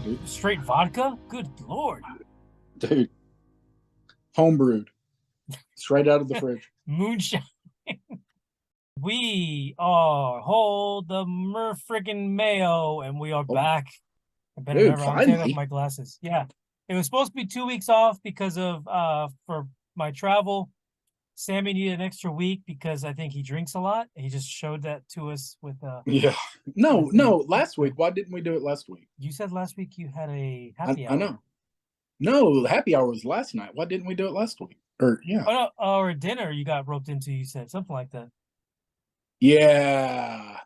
dude. Straight vodka? Good Lord. Dude. Homebrewed. Straight out of the fridge. Moonshine. We are Hold the Freaking Mayo, and we are back. I better Dude, never. I'm taking off finally. my glasses. Yeah, it was supposed to be 2 weeks off because of for my travel. Sammy needed an extra week because I think he drinks a lot. He just showed that to us with Yeah. No, last week. Why didn't we do it last week? You said last week you had a happy hour. I know. No, the happy hour was last night. Why didn't we do it last week? Or yeah. Oh no, or dinner you got roped into, you said something like that. Yeah.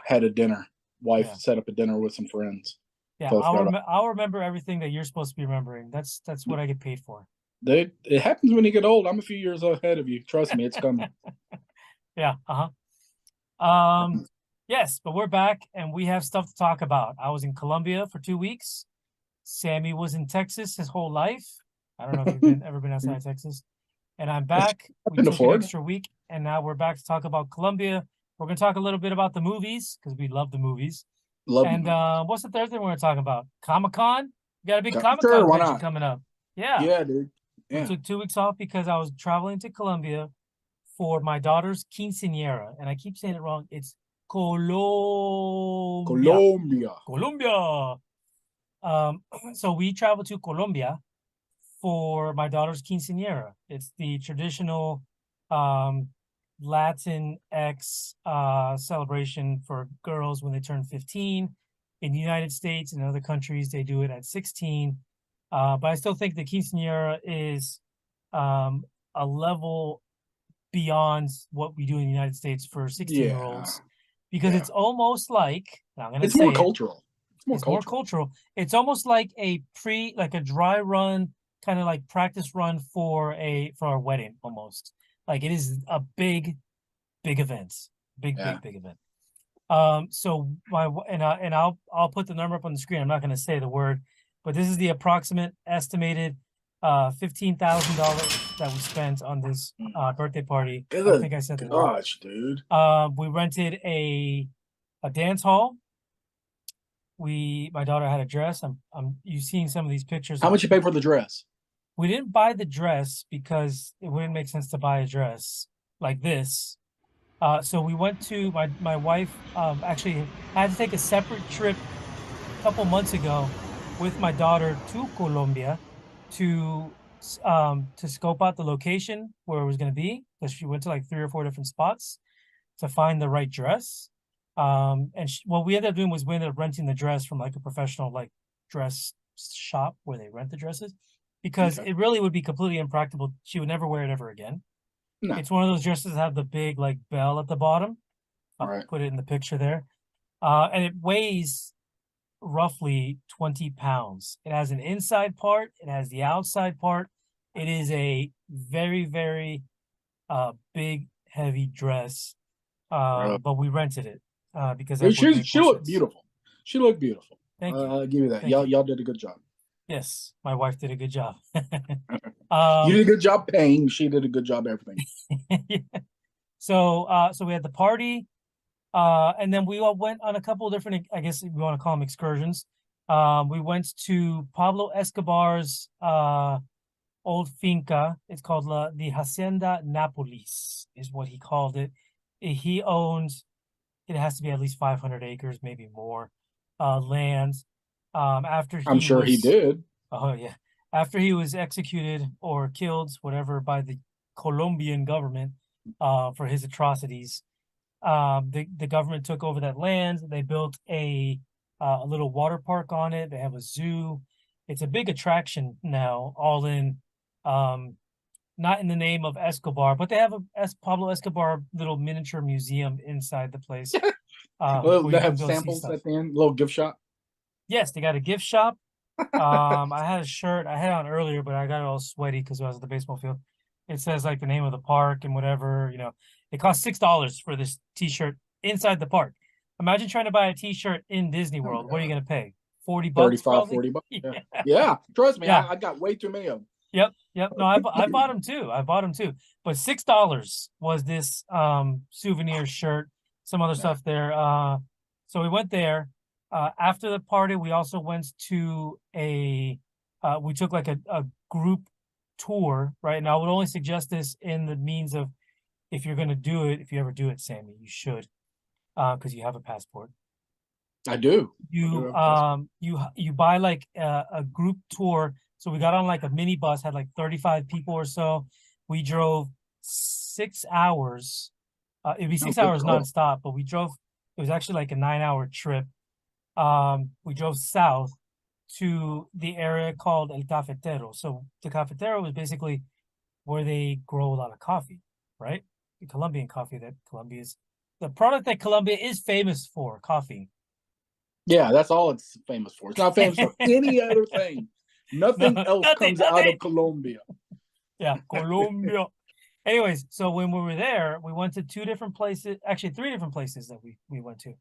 Had a dinner. Wife set up a dinner with some friends. Yeah, I'll remember everything that you're supposed to be remembering. That's what I get paid for. Dude, it happens when you get old. I'm a few years ahead of you. Trust me, it's coming. Yeah. Yes, but we're back and we have stuff to talk about. I was in Colombia for 2 weeks. Sammy was in Texas his whole life. I don't know if you've ever been outside of Texas. And I'm back. We took an extra week, and now we're back to talk about Colombia. We're going to talk a little bit about the movies because we love the movies. What's the third thing we're going to talk about? Comicon. We got a big Comicon convention coming up. Yeah, dude. Yeah. We took 2 weeks off because I was traveling to Colombia for my daughter's Quincienra, and I keep saying it wrong. It's Colombia. So we traveled to Colombia for my daughter's Quinceañera. It's the traditional Latin X celebration for girls when they turn 15. In the United States and other countries, they do it at 16. But I still think the Quinceañera is a level beyond what we do in the United States for 16-year-olds. Because it's almost like, it's more cultural. It's more cultural. It's almost like a dry run, kind of like practice run for our wedding almost. Like it is a big event. Big event. So I'll put the number up on the screen. I'm not going to say the word, but this is the approximate estimated $15,000 that we spent on this birthday party. I think I said the word. Gosh, dude. We rented a dance hall. My daughter had a dress. You've seen some of these pictures. How much you pay for the dress? We didn't buy the dress because it wouldn't make sense to buy a dress like this. So we went to my wife actually had to take a separate trip a couple months ago with my daughter to Colombia to scope out the location where it was going to be, because she went to like 3 or 4 different spots to find the right dress. And what we ended up doing was we ended up renting the dress from like a professional like dress shop where they rent the dresses, because it really would be completely impractical. She would never wear it ever again. No. It's one of those dresses that have the big like bell at the bottom. I'll put it in the picture there. And it weighs roughly 20 pounds. It has an inside part. It has the outside part. It is a very, very big, heavy dress. But we rented it because she looked beautiful. She looked beautiful. Thank you. I'll give you that. Y'all did a good job. Yes, my wife did a good job. You did a good job paying. She did a good job everything. Yeah. So we had the party, and then we all went on a couple of different, I guess we want to call them excursions. We went to Pablo Escobar's old finca. It's called the Hacienda Napolis, is what he called it. He owned, it has to be at least 500 acres, maybe more, land. I'm sure he did. Oh yeah. After he was executed or killed, whatever, by the Colombian government for his atrocities, the government took over that land. They built a little water park on it. They have a zoo. It's a big attraction now, all in, not in the name of Escobar, but they have a Pablo Escobar little miniature museum inside the place. They have samples at the end, little gift shop. Yes, they got a gift shop. I had a shirt I had on earlier, but I got it all sweaty because I was at the baseball field. It says like the name of the park and whatever, It cost $6 for this T-shirt inside the park. Imagine trying to buy a T-shirt in Disney World. What are you going to pay? $40? 35, $40. Yeah. Trust me, I got way too many of them. Yep. No, I bought them too. But $6 was this souvenir shirt, some other stuff there. So we went there. After the party, we also went to we took like a group tour, right? And I would only suggest this in the means of if you're going to do it, if you ever do it, Sammy, you should, because you have a passport. I do. I do You have a passport. you buy like a group tour. So we got on like a mini bus, had like 35 people or so. We drove 6 hours. It'd be Oh, six good hours call. nonstop, but we drove. It was actually like a 9 hour trip. We drove south to the area called El Cafetero. So the Cafetero was basically where they grow a lot of coffee, right? The Colombian coffee that the product that Colombia is famous for, coffee. Yeah, that's all it's famous for. It's not famous for any other thing. No, Nothing else nothing, comes out nothing. of Colombia. Yeah, Colombia. Anyways, so when we were there, we went to two different places, actually three different places that we went to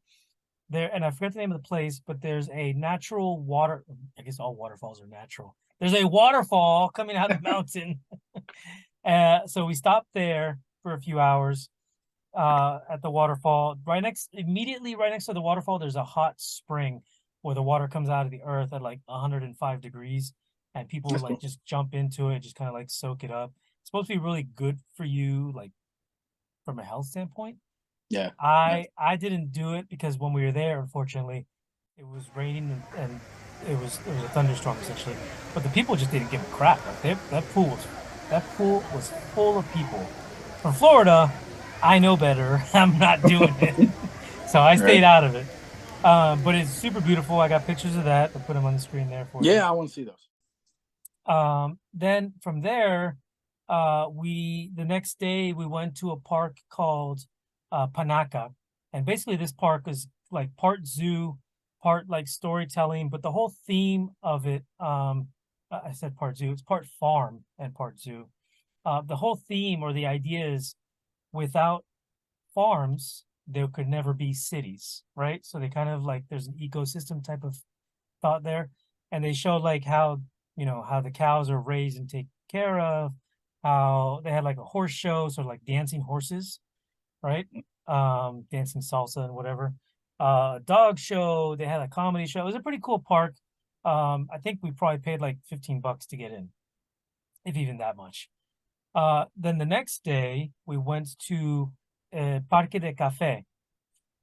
there, and I forget the name of the place, but there's a natural water. I guess all waterfalls are natural. There's a waterfall coming out of the mountain. So we stopped there for a few hours at the waterfall. Immediately right next to the waterfall, there's a hot spring where the water comes out of the earth at like 105 degrees, and people That's like cool. just jump into it, just kind of like soak it up. It's supposed to be really good for you, like from a health standpoint. Yeah. Yeah. I didn't do it because when we were there, unfortunately, it was raining and it was a thunderstorm essentially. But the people just didn't give a crap. Like that pool was full of people. From Florida, I know better. I'm not doing it. So I stayed Right. out of it. But it's super beautiful. I got pictures of that. I'll put them on the screen there for you. Yeah, I want to see those. Then from there, the next day we went to a park called Panaca, and basically this park is like part zoo, part like storytelling, but the whole theme of it, I said part zoo, it's part farm and part zoo. The whole theme or the idea is without farms, there could never be cities, right? So they kind of like there's an ecosystem type of thought there, and they showed like how the cows are raised and taken care of, how they had like a horse show, sort of like dancing horses, right? Dancing salsa and whatever. Dog show, they had a comedy show. It was a pretty cool park. I think we probably paid like $15 to get in, if even that much. Then the next day we went to Parque de Café,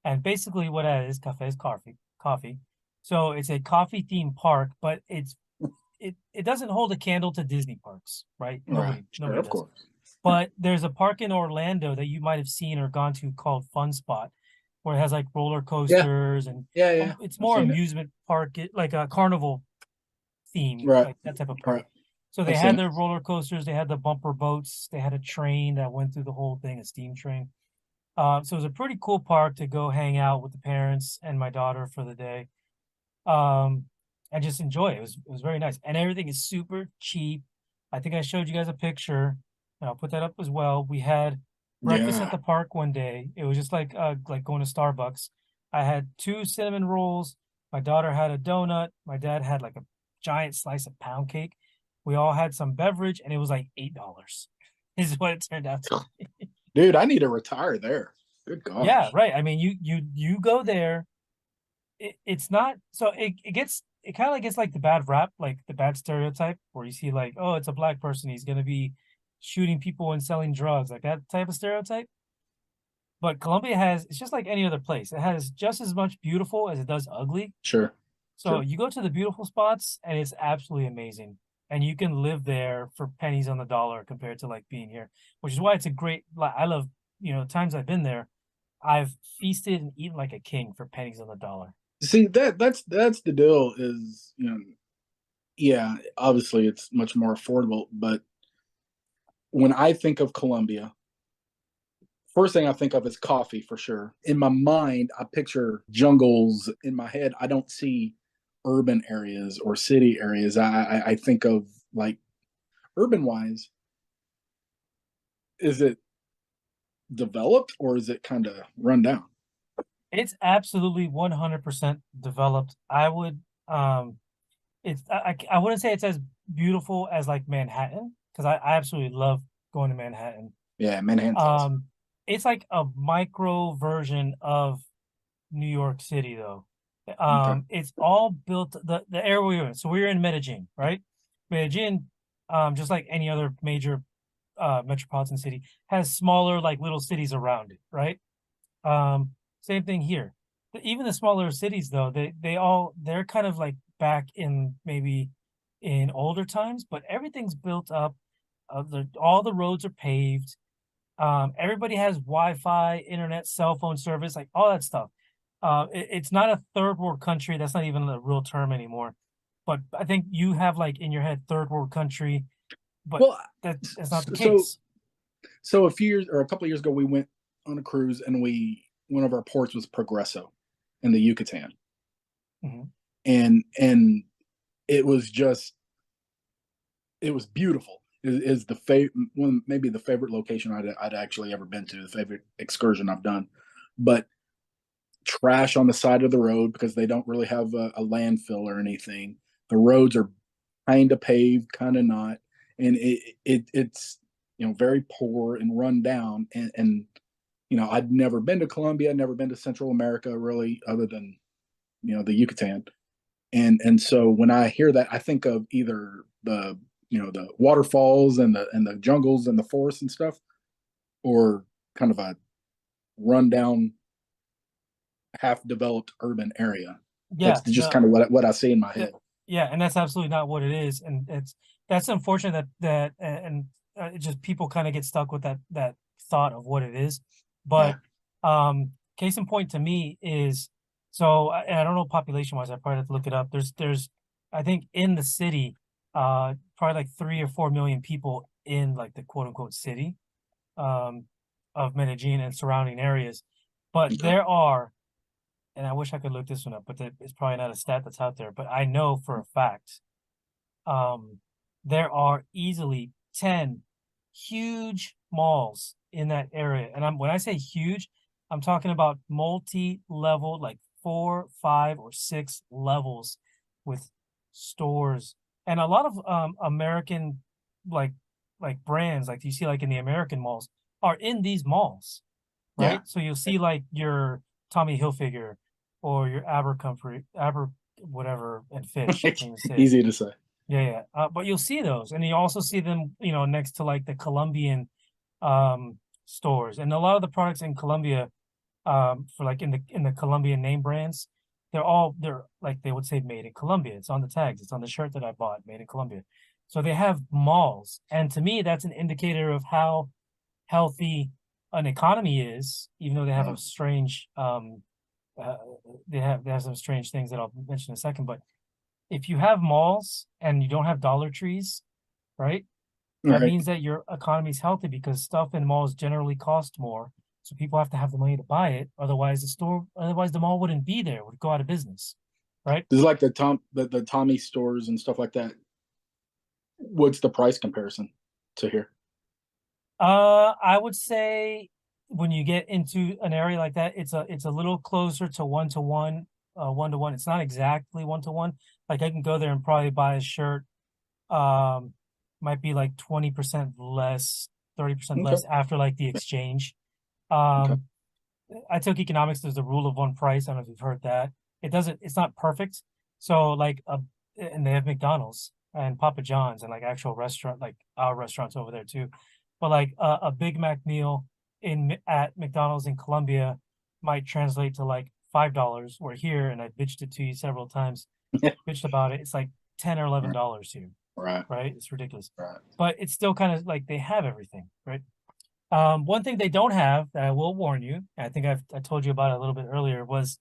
and basically what that is, cafe is coffee. So it's a coffee themed park, but it doesn't hold a candle to Disney parks, right? Right. Sure, Nobody of does. course. But there's a park in Orlando that you might have seen or gone to called Fun Spot, where it has like roller Yeah. coasters and Yeah. Yeah. it's I've more seen it. amusement park, like a carnival theme, Right. like that type of park. Right. So they I've seen had it. their roller coasters, they had the bumper boats, they had a train that went through the whole thing, a steam train. So it was a pretty cool park to go hang out with the parents and my daughter for the day. Um, and just enjoy it. It was very nice. And everything is super cheap. I think I showed you guys a picture, and I'll put that up as well. We had breakfast at Yeah. the park one day. It was just like going to Starbucks. I had two cinnamon rolls. My daughter had a donut. My dad had like a giant slice of pound cake. We all had some beverage, and it was like $8, is what it turned out to be. Dude, I need to retire there. Good Yeah, gosh. right. I mean, you go there. It's not so it kind of like gets like the bad rap, like the bad stereotype where you see like, oh, it's a black person, he's gonna be shooting people and selling drugs, like that type of stereotype. But Colombia it's just like any other place. It has just as much beautiful as it does ugly. Sure. So Sure. you go to the beautiful spots and it's absolutely amazing. And you can live there for pennies on the dollar compared to like being here, which is why it's a great like I love, times I've been there, I've feasted and eaten like a king for pennies on the dollar. See, that's the deal is, yeah, obviously it's much more affordable, but when I think of Colombia, first thing I think of is coffee for sure. In my mind, I picture jungles. In my head, I don't see urban areas or city areas. I think of like urban wise, is it developed or is it kind of run down? It's absolutely 100% developed. I wouldn't say it's as beautiful as like Manhattan because I absolutely love going to Manhattan. Yeah, Manhattan's awesome. Um, it's like a micro version of New York City though. Okay. It's all built the area we were in. So we were in Medellin, right? Medellin, just like any other major metropolitan city, has smaller like little cities around it, right? Same thing here. Even the smaller cities, though, they're kind of like back in maybe in older times, but everything's built up. All the roads are paved. Everybody has Wi-Fi, internet, cell phone service, like all that stuff. It's not a third world country. That's not even a real term anymore. But I think you have like in your head third world country, but Well, that's not the so case. so a few years or a couple of years ago, we went on a cruise, and we one of our ports was Progreso in the Yucatan, Mhm. and it was just it was beautiful. Is the one maybe the favorite location I'd actually ever been to, the favorite excursion I've done, but trash on the side of the road because they don't really have a landfill or anything. The roads are kind of paved, kind of not, and it's very poor and run down. And I'd never been to Colombia, never been to Central America really, other than the Yucatan. And so when I hear that, I think of either the waterfalls and the jungles and the forests and stuff, or kind of a rundown, half developed urban area. Yeah, That's just no, kind of what I see in my yeah, head. yeah, and that's absolutely not what it is, and that's unfortunate and it just people kind of get stuck with that thought of what it is. Yeah. But case in point to me is and I don't know population wise. I probably have to look it up. There's I think in the city, probably like 3 or 4 million people in like the quote unquote city, um, of Medellin and surrounding areas, but Okay. there are, and I wish I could look this one up, but it's probably not a stat that's out there. But I know for a fact, um, there are easily 10 huge malls in that area. And when I say huge, I'm talking about multi-level, like 4, 5, or 6 levels with stores and a lot of American like brands like you see like in the American malls are in these malls, Yeah. right? So you'll see like your Tommy Hilfiger or your Abercrombie, whatever, and Fitch. I can't even say it. Easy to say. Yeah, yeah. But you'll see those, and you also see them, next to like the Colombian um stores, and a lot of the products in Colombia, for like in the Colombian name brands, they're like they would say made in Colombia. It's on the tags. It's on the shirt that I bought, made in Colombia. So they have malls, and to me, that's an indicator of how healthy an economy is, even though they have a Oh, strange uh, they have some strange things that I'll mention in a second. But if you have malls and you don't have Dollar Trees, right? That right. means that your economy is healthy because stuff in malls generally cost more. So people have to have the money to buy it. Otherwise the mall wouldn't be there, would go out of business. Right? This is like the Tommy stores and stuff like that. What's the price comparison to here? I would say when you get into an area like that, it's a little closer to one-to-one, one-to-one. It's not exactly one-to-one. Like I can go there and probably buy a shirt. Um, might be like 20% less, 30% Okay. less after like the exchange. Okay. Um, I took economics. There's the rule of one price. I don't know if you've heard that. It's not perfect. So like and they have McDonald's and Papa John's and like actual restaurant, like our restaurants over there too. But like a Big Mac meal at McDonald's in Colombia might translate to like $5. Where here, and I bitched it to you several times, bitched about it. It's like $10 or $11 here, Right. right? It's ridiculous. Right. But it's still kind of like they have everything, right? One thing they don't have that I will warn you, and I think I told you about it a little bit earlier, was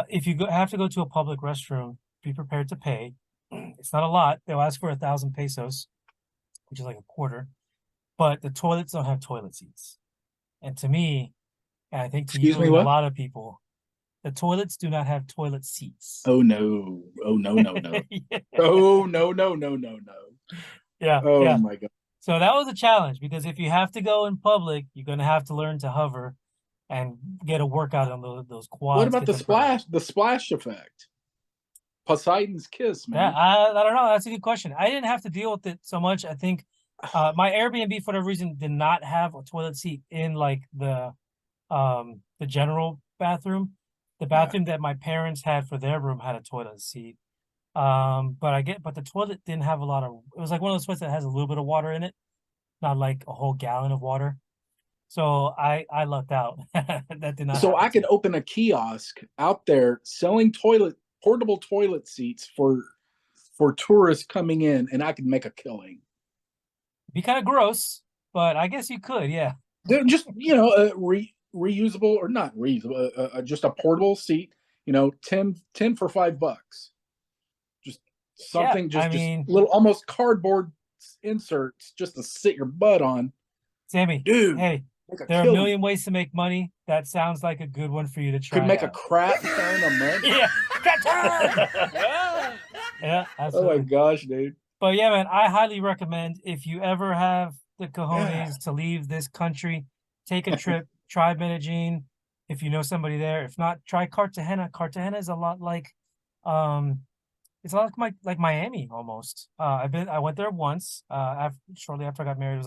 if you have to go to a public restroom, be prepared to pay. It's not a lot. They'll ask for 1,000 pesos, which is like a quarter, but the toilets don't have toilet seats. And to me, and I think to Excuse you me. and a What? lot of people, the toilets do not have toilet seats. Oh no. Oh no no no. Yeah, Oh no no no no no. yeah, Oh yeah. my God. So that was a challenge because if you have to go in public, you're going to have to learn to hover and get a workout on those What quads, about get them burning. the splash effect? Poseidon's kiss, Yeah, man. I don't know. That's a good question. I didn't have to deal with it so much. I think my Airbnb for whatever reason did not have a toilet seat in like the general bathroom. The Yeah. bathroom that my parents had for their room had a toilet seat. But the toilet didn't have a lot of. It was like one of those toilets that has a little bit of water in it, not like a whole gallon of water. So I lucked out. That did not So happen I to could me. open a kiosk out there selling portable toilet seats for tourists coming in, and I could make a killing. Be kind of gross, but I guess you could. Yeah. They're just reusable or not reusable, just a portable seat. 10 for $5. Just Yeah. something, I just mean, little almost cardboard inserts just to sit your butt on, Sammy, dude. hey, Make a there are a killing. million ways to make money. That sounds like a good one for you to Could try make a out. crap ton of money. Yeah. Crap ton! Yeah, Oh my absolutely. gosh, dude. But yeah, man, I highly recommend if you ever have the Yeah. cojones to leave this country, take a trip, try Medellin if you know somebody there. If not, try Cartagena. Cartagena is a lot um, it's a lot like Miami almost. I went there once. Shortly after I got married, it was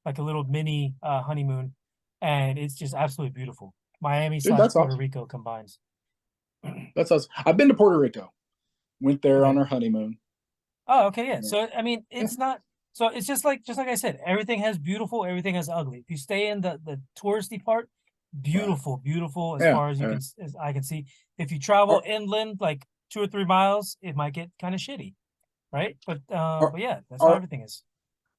like a little mini honeymoon, and it's just absolutely beautiful. Miami Dude, slash that's Puerto awesome. Rico combines. That's awesome. I've been to Puerto Rico. Went there on Okay. our honeymoon. Oh, okay, yeah. Yeah. So I mean, Yeah. it's not so it's just like I said, everything has beautiful, everything has ugly. If you stay in the touristy part, Right. beautiful, beautiful as Yeah. far as Yeah. as I can see. If you travel Are, inland like 2 or 3 miles, it might get kind of shitty, right? are But yeah, that's how are everything is.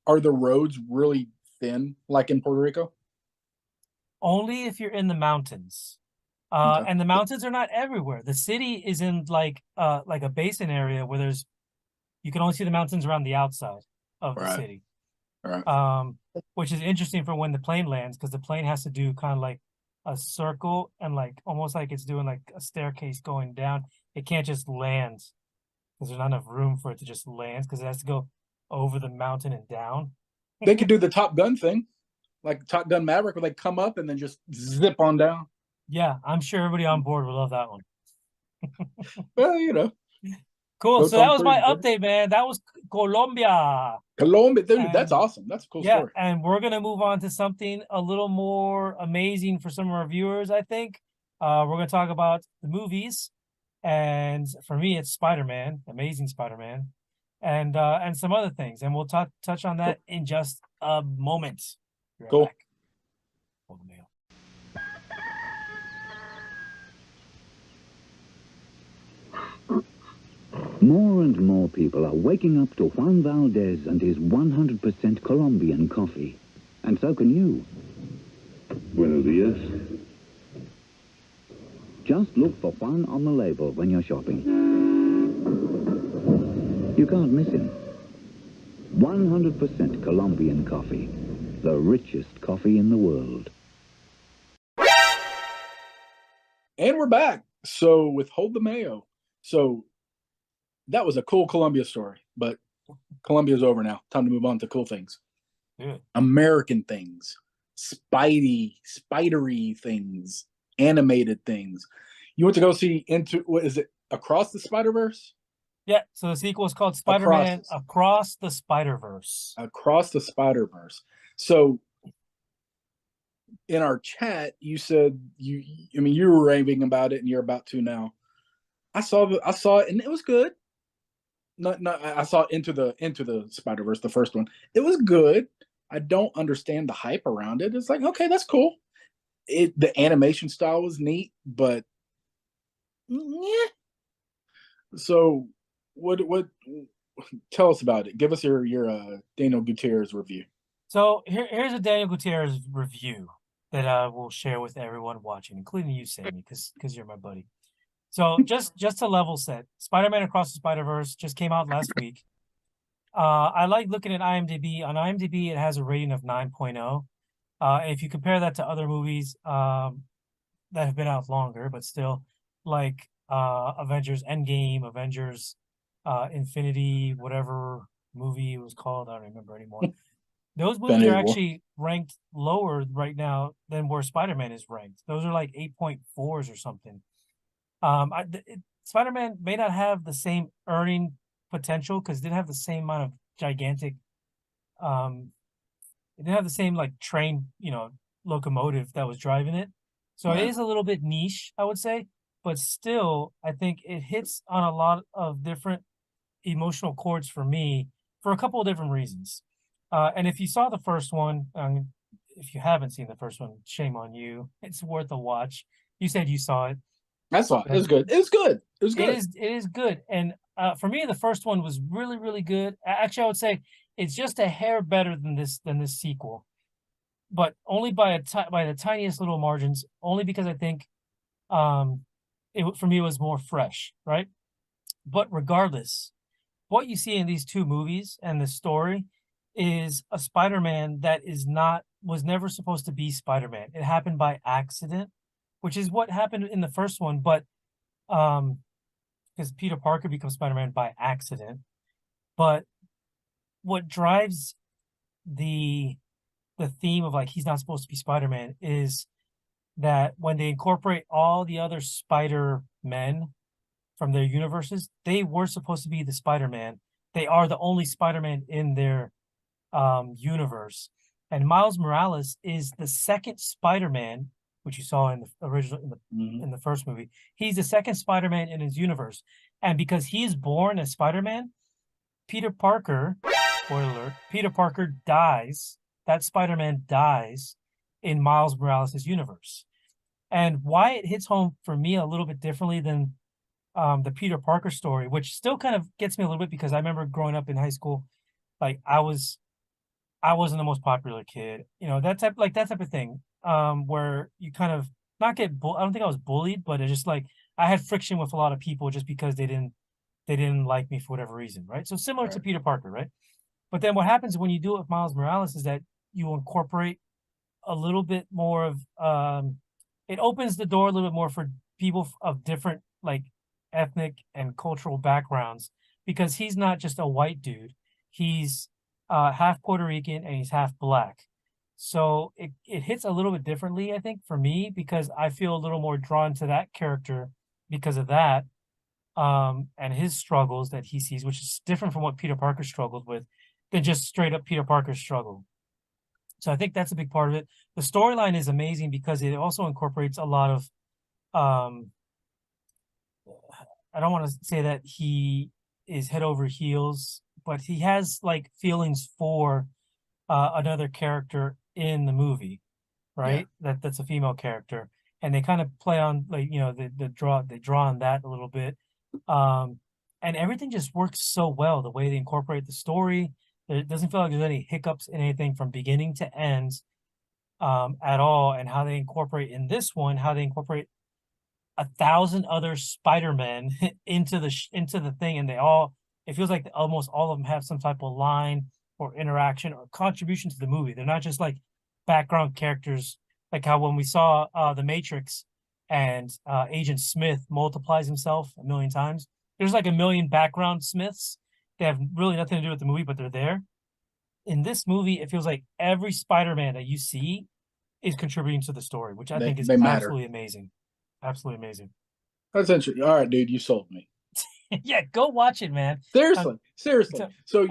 are the roads really thin like in Puerto Rico? Only if you're in the mountains. Okay. And the mountains are not everywhere. The city is in like a basin area where you can only see the mountains around the outside of the Right. city. Right. um, which is interesting for when the plane lands because the plane has to do kind of like a circle and like almost like it's doing like a staircase going down. It can't just land because there's not enough room for it to just land because it has to go over the mountain and down. They could do the Top Gun thing, like Top Gun Maverick, where they come up and then just zip on down. Yeah, I'm sure everybody on board will love that one. Well, Cool. go So that Tom was my Cruise, baby. update, man. That was Colombia. Colombia, dude, that's And awesome. That's a cool yeah, story. and we're gonna move on to something a little more amazing for some of our viewers, I think. We're gonna talk about the movies, and for me, it's Spider-Man, Amazing Spider-Man, and some other things, and we'll touch on Cool. that in just a moment. Be right Cool. back. Hold the mail. More and more people are waking up to Juan Valdez and his 100% Colombian coffee. And so can you. Buenos días. Just look for Juan on the label when you're shopping. You can't miss him. 100% Colombian coffee. The richest coffee in the world. And we're back. So with Hold the Mayo. So that was a cool Colombia story, but Colombia's over now. Time to move on to cool things. Good. American things, spidery things, animated things. You went to go see into what is it? Across the Spider-Verse? Yeah. So the sequel is called Across Spider-Man Across the Spider-Verse. Across the Spider-Verse. So in our chat, you said you were raving about it and you're about to now. I saw it and it was good. Not I saw into the Spider-Verse, the first one. It was good. I don't understand the hype around it. It's like, okay, that's cool. The animation style was neat, but yeah. So what tell us about it. Give us your Daniel Gutierrez review. So here's a Daniel Gutierrez review that I will share with everyone watching, including you, Sammy, because you're my buddy. So just to level set, Spider-Man Across the Spider-Verse just came out last week. I like looking at IMDb. On IMDb, it has a rating of 9.0. If you compare that to other movies that have been out longer, but still, like Avengers Endgame, Avengers Infinity, whatever movie it was called, I don't remember anymore. Those movies are Infinity War. actually ranked lower right now than where Spider-Man is ranked. Those are like 8.4s or something. Spider-Man may not have the same earning potential because it didn't have the same amount of gigantic um it didn't have the same like train, locomotive that was driving it. So it Right. is a little bit niche, I would say, but still, I think it hits on a lot of different emotional chords for me for a couple of different reasons. And if you saw the first one, if you haven't seen the first one, shame on you. It's worth a watch. You said you saw it. I saw it. It was good. It was good. It was good. It is good. And for me, the first one was really, really good. Actually, I would say it's just a hair better than this sequel, but only by the tiniest little margins. Only because I think for me it was more fresh, right? But regardless, what you see in these two movies and the story is a Spider-Man that was never supposed to be Spider-Man. It happened by accident, which is what happened in the first one, but because Peter Parker becomes Spider-Man by accident. But what drives the theme of like he's not supposed to be Spider-Man is that when they incorporate all the other Spider-Men from their universes, they were supposed to be the Spider-Man. They are the only Spider-Man in their universe. And Miles Morales is the second Spider-Man, which you saw in the original in the first movie. He's the second Spider-Man in his universe. And because he's born as Spider-Man, Peter Parker, spoiler alert, Peter Parker dies. That Spider-Man dies in Miles Morales' universe. And why it hits home for me a little bit differently than the Peter Parker story, which still kind of gets me a little bit because I remember growing up in high school, like I wasn't the most popular kid, that type of thing, where you kind of not get I don't think I was bullied, but it's just like I had friction with a lot of people just because they didn't like me for whatever reason, right? So similar to Peter Parker, right? But then what happens when you do it with Miles Morales is that you incorporate a little bit more of it opens the door a little bit more for people of different like ethnic and cultural backgrounds, because he's not just a white dude. He's half Puerto Rican and he's half black. So it hits a little bit differently, I think, for me, because I feel a little more drawn to that character because of that, and his struggles that he sees, which is different from what Peter Parker struggled with than just straight up Peter Parker's struggle. So I think that's a big part of it. The storyline is amazing because it also incorporates a lot of I don't want to say that he is head over heels, but he has like feelings for another character in the movie, right? That's a female character, and they kind of play on like they draw on that a little bit, and everything just works so well. The way they incorporate the story, it doesn't feel like there's any hiccups in anything from beginning to end at all, and how they incorporate in this one, how they incorporate 1,000 other Spider-Men into the thing, and it feels like almost all of them have some type of line or interaction or contribution to the movie. They're not just like background characters, like how when we saw The Matrix and Agent Smith multiplies himself a million times, there's like a million background Smiths. They have really nothing to do with the movie, but they're there. In this movie, it feels like every Spider-Man that you see is contributing to the story, which I think is absolutely amazing. Absolutely amazing. That's interesting. All right, dude, you sold me. Yeah, go watch it, man. Seriously. So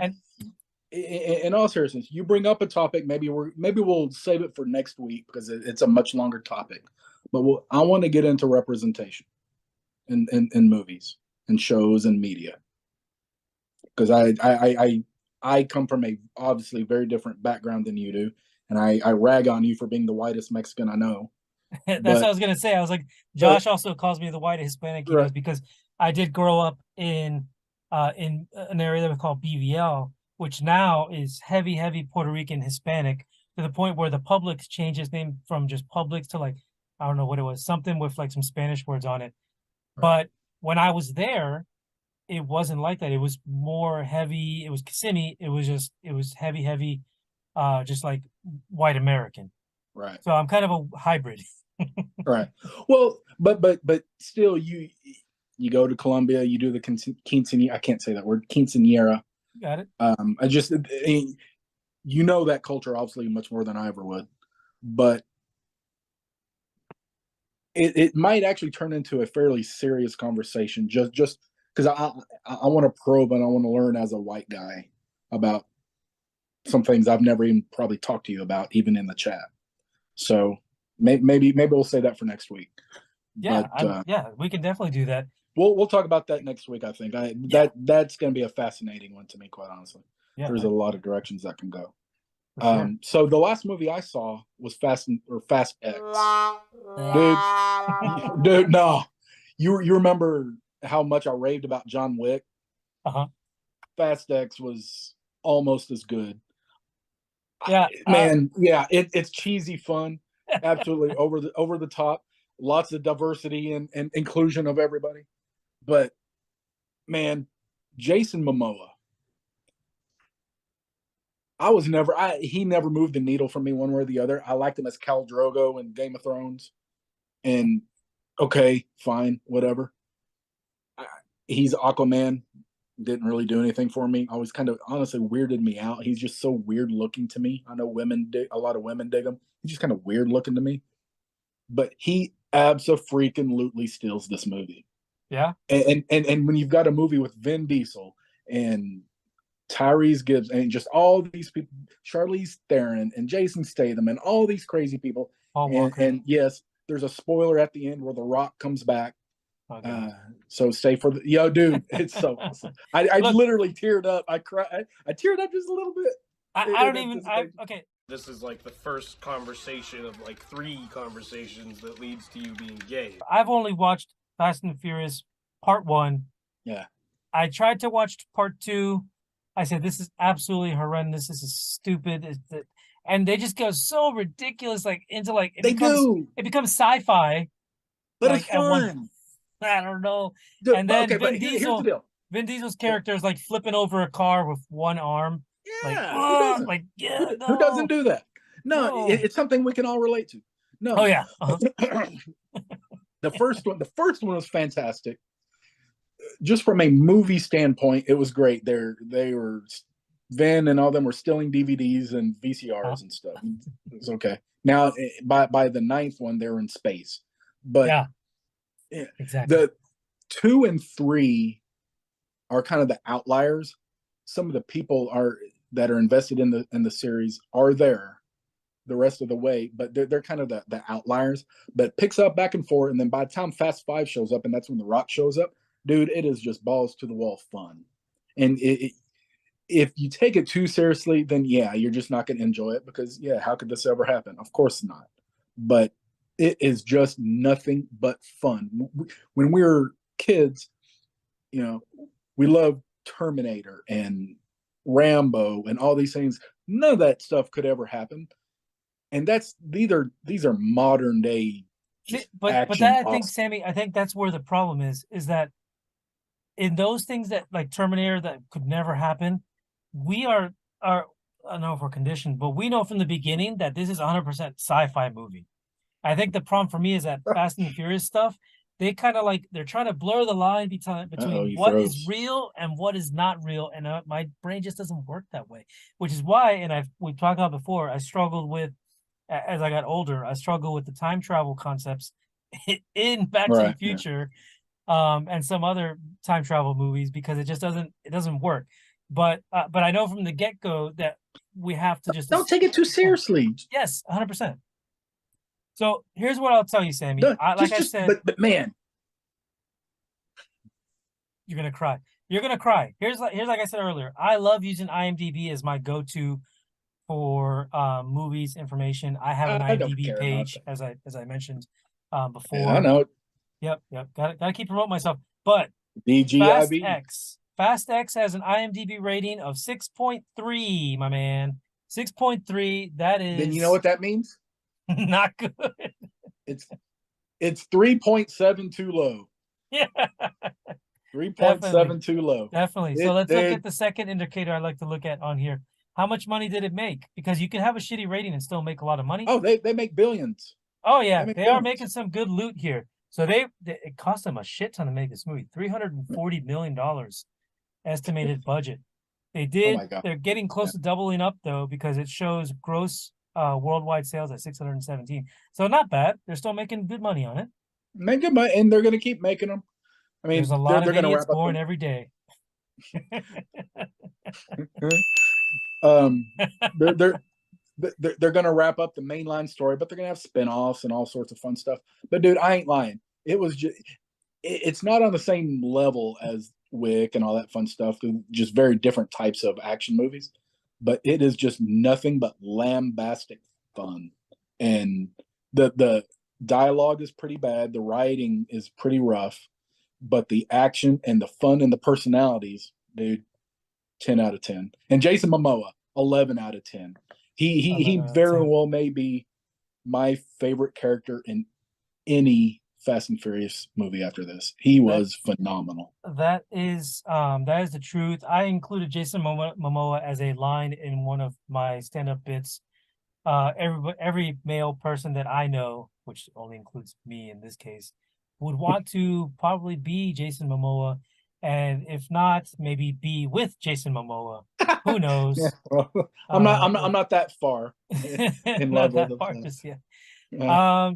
in all seriousness, you bring up a topic. Maybe we'll save it for next week because it's a much longer topic. But I want to get into representation in movies and shows and media, because I come from a obviously very different background than you do, and I rag on you for being the whitest Mexican I know. That's what I was gonna say. I was like, Josh also calls me the white Hispanic, because I did grow up in an area that we call BVL, which now is heavy Puerto Rican Hispanic, to the point where the Publix changed its name from just Publix to like, I don't know what it was, something with like some Spanish words on it. Right. But when I was there, it wasn't like that. It was more heavy. It was Kissimmee. It was heavy, just like white American. Right. So I'm kind of a hybrid. Right. Well, but still, you go to Colombia, you do the quinceañera. I can't say that word, quinceañera. Got it. That culture obviously much more than I ever would, but it might actually turn into a fairly serious conversation. Just because I want to probe and I want to learn as a white guy about some things I've never even probably talked to you about, even in the chat. So maybe we'll say that for next week. Yeah, But yeah, we can definitely do that. we'll talk about that next week. I think that's going to be a fascinating one to me, quite honestly. Yeah, There's a lot of directions that can go. for sure. So the last movie I saw was Fast X. Dude, dude, no. You remember how much I raved about John Wick? Uh-huh. Fast X was almost as good. Yeah, Man, yeah, it's cheesy fun, absolutely over the top, lots of diversity and inclusion of everybody. But man, Jason Momoa, he never moved the needle for me one way or the other. I liked him as Khal Drogo in Game of Thrones, and okay, fine, whatever. He's Aquaman, didn't really do anything for me. Always kind of honestly weirded me out. He's just so weird looking to me. I know a lot of women dig him. He's just kind of weird looking to me. But he abso-freaking-lutely steals this movie. yeah. And when you've got a movie with Vin Diesel and Tyrese Gibbs and just all these people, Charlize Theron and Jason Statham and all these crazy people, Paul Walker. and yes, there's a spoiler at the end where The Rock comes back. Okay. So stay for the dude. It's so awesome. I literally teared up. I cried. I teared up just a little bit. I don't even. Okay. This is like the first conversation of like 3 conversations that leads to you being gay. I've only watched Fast and Furious Part 1. Yeah. I tried to watch Part 2. I said, this is absolutely horrendous. This is stupid. And they just go so ridiculous, like into like it becomes sci-fi. But like, it's fun. I don't know. Dude, and then Vin Diesel's character is like flipping over a car with one arm. Yeah, who doesn't do that? No. It's something we can all relate to. No. Oh yeah. The first one was fantastic. Just from a movie standpoint, it was great. They were Vin and all them were stealing DVDs and VCRs and stuff. It was okay. Now by the 9th one, they're in space. But yeah, exactly. The 2 and 3 are kind of the outliers. Some of the people that are invested in the series are there the rest of the way, but they're kind of the outliers. But picks up back and forth, and then by the time Fast 5 shows up, and that's when The Rock shows up, dude, it is just balls to the wall fun. And if you take it too seriously, then yeah, you're just not going to enjoy it because how could this ever happen? Of course not. But it is just nothing but fun. When we were kids, we loved Terminator and Rambo and all these things. None of that stuff could ever happen. And these are modern day. But that I think, Sammy, I think that's where the problem is that in those things that like Terminator that could never happen, we are I don't know if we're conditioned, but we know from the beginning that this is 100% sci-fi movie. I think the problem for me is that Fast and Furious stuff, they kind of like they're trying to blur the line between what is real and what is not real, and my brain just doesn't work that way. Which is why, and we've talked about before, I struggled with as I got older. I struggled with the time travel concepts in Back to the Future, and some other time travel movies because it just doesn't work. But I know from the get-go that we have to just don't take it too seriously. Yes, 100%. So here's what I'll tell you, Sammy. I said, but man, you're gonna cry. You're gonna cry. Here's like I said earlier. I love using IMDb as my go-to for movies information. I have an IMDb page, as I mentioned before. Yeah, I know. Yep. Gotta keep promoting myself. But DGIB. Fast X has an IMDb rating of 6.3, my man. 6.3. That is. Then you know what that means? Not good. It's 3.7 too low. Yeah. 3.7 too low. Definitely. So let's look at the second indicator I like to look at on here. How much money did it make? Because you can have a shitty rating and still make a lot of money. Oh, they make billions. Oh yeah, they are making some good loot here. So it cost them a shit ton to make this movie. $340 million estimated budget. They're getting close to doubling up though, because it shows gross worldwide sales at 617. So not bad. They're still making good money on it. Make good money, and they're going to keep making them. I mean, there's a lot of idiots born every day. They're going to wrap up the mainline story, but they're going to have spinoffs and all sorts of fun stuff. But dude, I ain't lying. it was just it's not on the same level as Wick and all that fun stuff. Just very different types of action movies, but it is just nothing but lambastic fun. And the dialogue is pretty bad, the writing is pretty rough, but the action and the fun and the personalities, dude, 10 out of 10. And Jason Momoa, 11 out of 10. He very well may be my favorite character in any Fast and Furious movie after this. He was phenomenal. That is the truth. I included Jason Momoa as a line in one of my stand-up bits. Every male person that I know, which only includes me in this case, would want to probably be Jason Momoa, and if not, maybe be with Jason Momoa. Who knows? Yeah, well, I'm not that far in love with him. Just yet.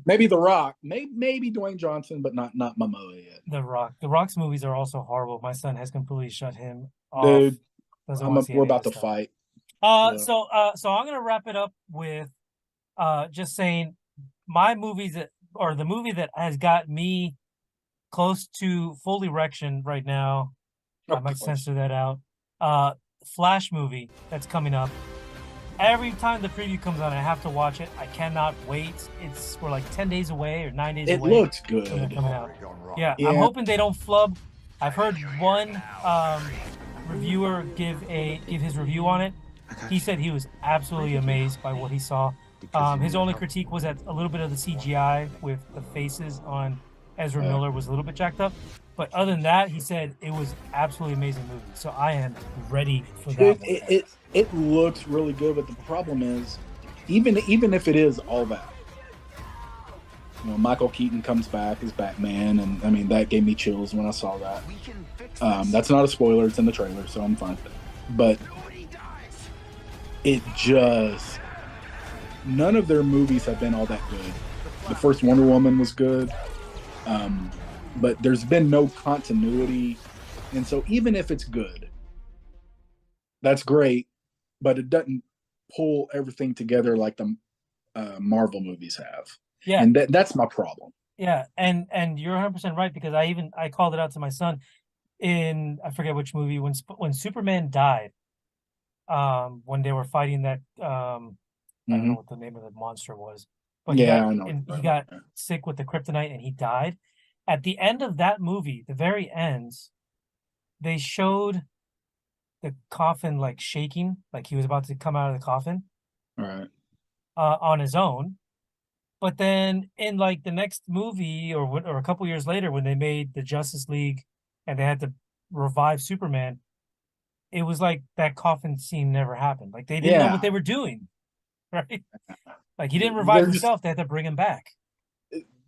Maybe The Rock, maybe Dwayne Johnson, but not Momoa yet. The Rock's movies are also horrible. My son has completely shut him off. Dude, we're about to fight. So I'm gonna wrap it up with just saying my movies the movie that has got me close to full erection right now. I might censor that out. Flash movie that's coming up. Every time the preview comes on, I have to watch it. I cannot wait. We're like 10 days away or 9 days away. It looks good. Coming out. Yeah, I'm hoping they don't flub. I've heard one reviewer give his review on it. He said he was absolutely amazed by what he saw. His only critique was that a little bit of the CGI with the faces on Ezra Miller was a little bit jacked up. But other than that, he said it was absolutely amazing movie. So I am ready for that. It looks really good, but the problem is, even if it is all that, Michael Keaton comes back as Batman, and I mean that gave me chills when I saw that. That's not a spoiler; it's in the trailer, so I'm fine. But none of their movies have been all that good. The first Wonder Woman was good, but there's been no continuity, and so even if it's good, that's great. But it doesn't pull everything together like the Marvel movies have. Yeah, and that's my problem. Yeah, and you're 100% right, because I called it out to my son in, I forget which movie, when Superman died, when they were fighting that I don't know what the name of the monster was, but I know. He got sick with the kryptonite and he died. At the end of that movie, the very end, they showed the coffin like shaking, like he was about to come out of the coffin, right, on his own. But then in like the next movie or a couple years later, when they made the Justice League and they had to revive Superman, it was like that coffin scene never happened. Like they didn't know what they were doing, right? Like he didn't revive himself; they had to bring him back.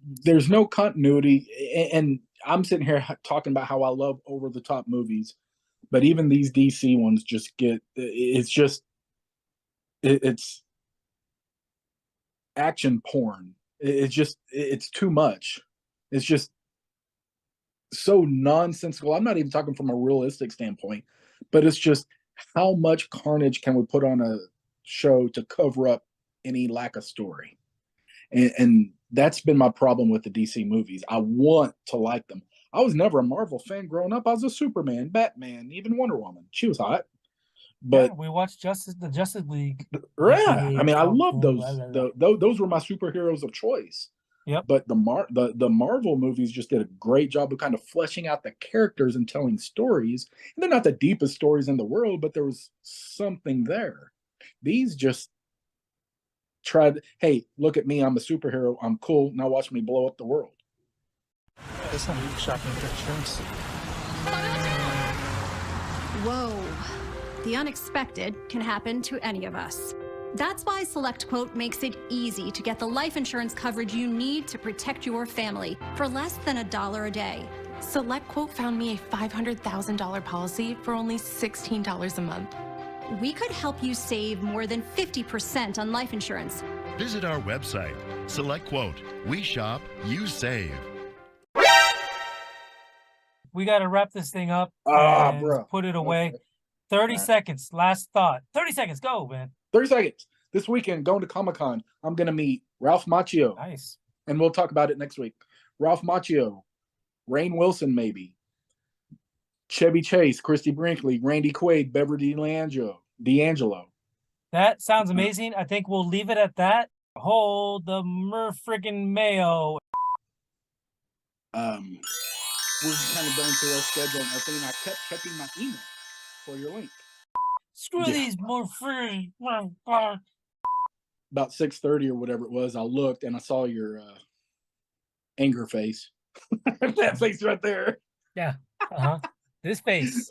There's no continuity, and I'm sitting here talking about how I love over-the-top movies. But even these DC ones just it's action porn. It's too much. It's just so nonsensical. I'm not even talking from a realistic standpoint, but it's just how much carnage can we put on a show to cover up any lack of story? And that's been my problem with the DC movies. I want to like them. I was never a Marvel fan growing up. I was a Superman, Batman, even Wonder Woman. She was hot. But we watched the Justice League. Yeah, I mean, I love those. Those were my superheroes of choice. Yep. But the Marvel movies just did a great job of kind of fleshing out the characters and telling stories. And they're not the deepest stories in the world, but there was something there. These just tried, hey, look at me, I'm a superhero, I'm cool, now watch me blow up the world. That's not you shopping for insurance. Whoa. The unexpected can happen to any of us. That's why SelectQuote makes it easy to get the life insurance coverage you need to protect your family for less than $1 a day. SelectQuote found me a $500,000 policy for only $16 a month. We could help you save more than 50% on life insurance. Visit our website, SelectQuote. We shop, you save. We got to wrap this thing up and put it away. Okay. 30 seconds. Last thought. 30 seconds. Go, man. 30 seconds. This weekend, going to Comicon, I'm going to meet Ralph Macchio. Nice. And we'll talk about it next week. Ralph Macchio, Rainn Wilson, maybe. Chevy Chase, Christy Brinkley, Randy Quaid, Beverly D'Angelo. That sounds amazing. I think we'll leave it at that. Hold the friggin' Mayo. We're kind of going through our schedule and everything. And I kept checking my email for your link. Screw these About 6:30 or whatever it was, I looked and I saw your anger face. That face right there. Yeah. This face.